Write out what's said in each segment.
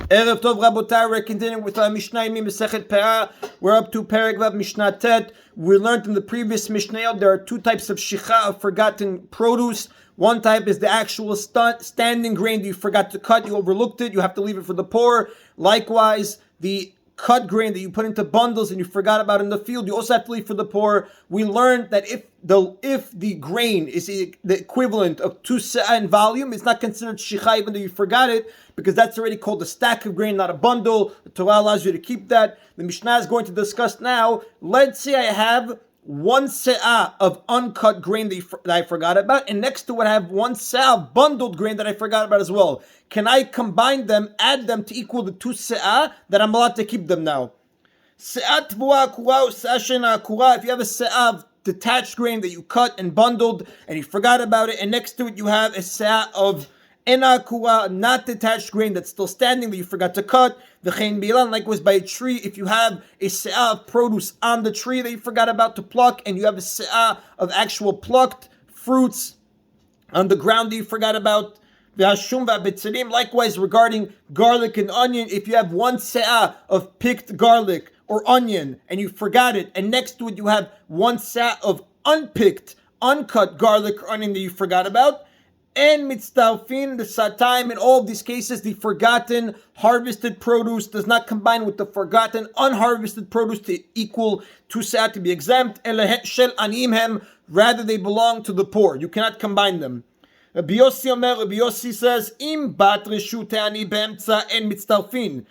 Erev Tov Rabotai, we're continuing with our Mishna Yomi Masechet Peah. We're up to Perek Vav Mishnah Tet. We learned in the previous Mishnah there are two types of shicha, of forgotten produce. One type is the actual standing grain that you forgot to cut, you overlooked it, you have to leave it for the poor. Likewise, the cut grain that you put into bundles and you forgot about in the field, you also have to leave for the poor. We learned that if the grain is the equivalent of 2 se'ah in volume, it's not considered shicha even though you forgot it, because that's already called a stack of grain, not a bundle. The Torah allows you to keep that. The Mishnah is going to discuss now. Let's say I have 1 se'ah of uncut grain that I forgot about, and next to it I have 1 se'ah of bundled grain that I forgot about as well. Can I combine them, add them to equal the 2 se'ah that I'm allowed to keep them now? Se'ah tvua akura, se'ah shena akura. If you have a se'ah of detached grain that you cut and bundled and you forgot about it, and next to it you have a se'ah of ena akura, not detached grain that's still standing that you forgot to cut. V'chein bilan, likewise by a tree, if you have a se'ah of produce on the tree that you forgot about to pluck, and you have a se'ah of actual plucked fruits on the ground that you forgot about. Likewise regarding garlic and onion, if you have 1 se'ah of picked garlic or onion and you forgot it, and next to it you have 1 se'ah of unpicked, uncut garlic or onion that you forgot about, and mitztalfin, the satime, in all of these cases, the forgotten harvested produce does not combine with the forgotten unharvested produce to equal 2 se'ah to be exempt. Shel animhem, rather they belong to the poor. You cannot combine them. Rabbi Yossi says, Im bat reshut ani be'emtza en mitztalfin.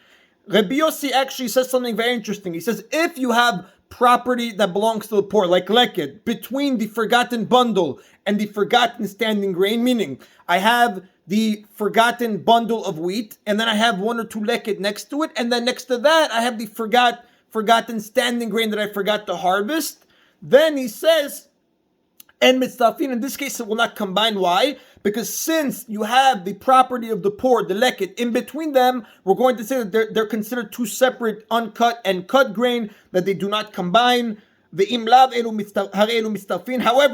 Rabbi Yossi actually says something very interesting. He says, if you have property that belongs to the poor, like leket, between the forgotten bundle and the forgotten standing grain, meaning I have the forgotten bundle of wheat, and then I have 1 or 2 leket next to it, and then next to that I have the forgotten standing grain that I forgot to harvest, then he says, and mitztafin, in this case it will not combine. Why? Because since you have the property of the poor, the leket, in between them, we're going to say that they're considered 2 separate uncut and cut grain, that they do not combine. However,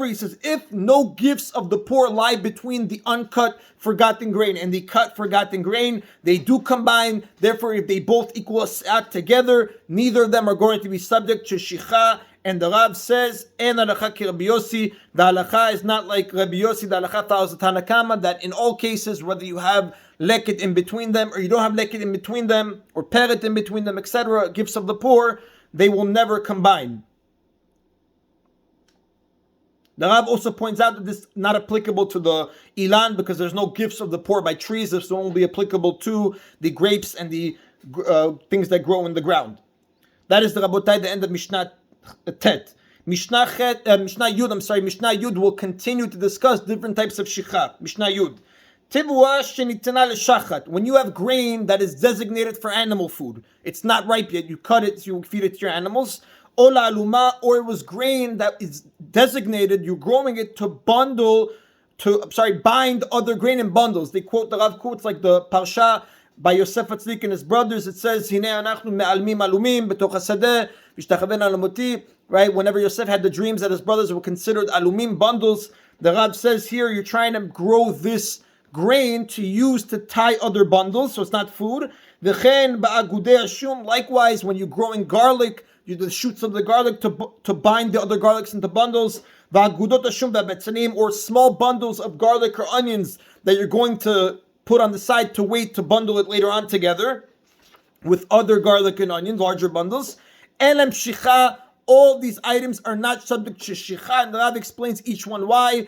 he says, if no gifts of the poor lie between the uncut forgotten grain and the cut forgotten grain, they do combine. Therefore, if they both equal a se'ah together, neither of them are going to be subject to shicha. And the Rav says, En halacha ki Rabbi Yossi, the halacha is not like Rabbi Yossi, the halacha follows the Tanna Kama, that in all cases, whether you have leket in between them, or you don't have leket in between them, or peret in between them, etc., gifts of the poor, they will never combine. The Rav also points out that this is not applicable to the ilan, because there's no gifts of the poor by trees. This will only be applicable to the grapes and the things that grow in the ground. That is the Rabotai, the end of Mishnah Tet. Mishnah Yud will continue to discuss different types of shicha. Mishnah Yud. When you have grain that is designated for animal food, it's not ripe yet, you cut it, so you feed it to your animals. Or it was grain that is designated, you're growing it to bind other grain in bundles. They quote, the Rav quotes like the Parsha by Yosef Atzik and his brothers. It says, right? Whenever Yosef had the dreams that his brothers were considered alumim, bundles, the Rav says here, you're trying to grow this grain to use to tie other bundles, so it's not food. Likewise, when you're growing garlic, the shoots of the garlic to bind the other garlics into bundles, or small bundles of garlic or onions that you're going to put on the side to wait to bundle it later on together with other garlic and onions, larger bundles. Elem shicha, all these items are not subject to shicha, and the Rav explains each one why.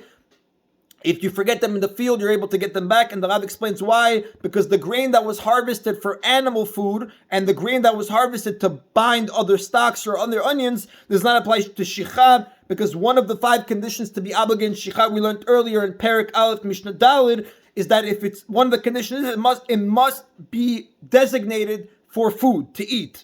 If you forget them in the field, you're able to get them back, and the Rav explains why. Because the grain that was harvested for animal food and the grain that was harvested to bind other stocks or other onions does not apply to shicha, because one of the 5 conditions to be obligated in shicha, we learned earlier in Perek Aleph Mishnah Dalid, is that if it's one of the conditions, it must be designated for food to eat.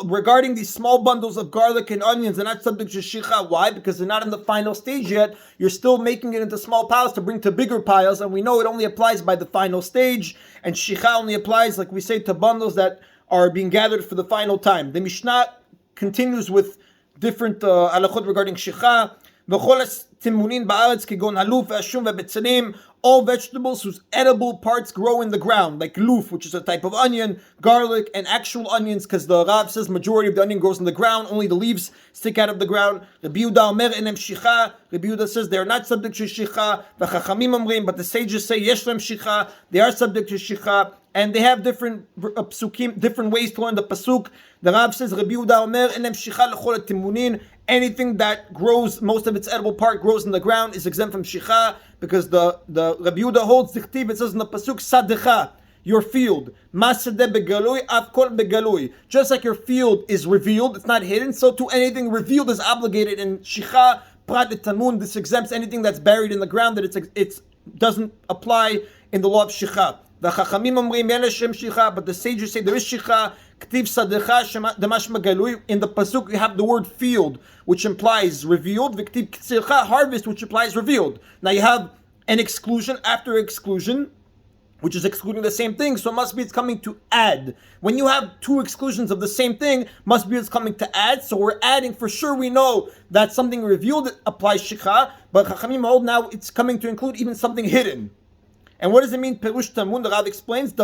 Regarding these small bundles of garlic and onions, they're not subject to shicha. Why? Because they're not in the final stage yet. You're still making it into small piles to bring to bigger piles, and we know it only applies by the final stage, and shicha only applies, like we say, to bundles that are being gathered for the final time. The Mishnah continues with different halachot regarding shicha. וכל התימונים בארץ כגון הלוף והשום והבצלים, all vegetables whose edible parts grow in the ground, like loof, which is a type of onion, garlic, and actual onions, because the Rav says majority of the onion grows in the ground, only the leaves stick out of the ground. Rabbi Yehuda omer enem shicha. Rabbi Yehuda says they are not subject to shicha. V'chachamim omrim, but the sages say yesh lem shicha. They are subject to shicha, and they have different psukim, different ways to learn the pasuk. The Rav says Rabbi Yehuda omer enem shicha lechol timunin. Anything that grows, most of its edible part grows in the ground, is exempt from shicha, because the Rabbi Yehuda holds dichtiv. It says in the pasuk sadecha, your field, masadeh begalui avkol begalui. Just like your field is revealed, it's not hidden, so to anything revealed is obligated in shicha. Prat tamun. This exempts anything that's buried in the ground, that it doesn't apply in the law of shicha. The chachamim omrim yele shem shicha, but the sages say there is shicha. Ktiv sadecha demashma galui. In the pasuk you have the word field, which implies revealed. V'ktiv ktzilcha, harvest, which implies revealed. Now you have an exclusion after exclusion, which is excluding the same thing, so it must be it's coming to add. When you have two exclusions of the same thing, must be it's coming to add, so we're adding. For sure we know that something revealed applies shicha, but chachamim hold now it's coming to include even something hidden. And what does it mean? Perush tamun. The Rav explains,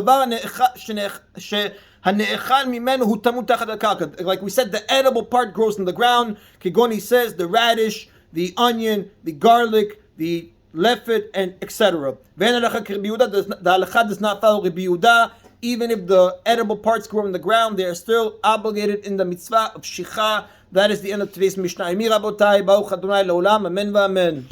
like we said, the edible part grows in the ground. Kigoni says the radish, the onion, the garlic, the lefet, and etc. The halacha does not follow Rabbi Yehuda. Even if the edible parts grow in the ground, they are still obligated in the mitzvah of shicha. That is the end of today's Mishna Yomi, Rabotai. Baruch Adonai Leolam. Amen v'amen.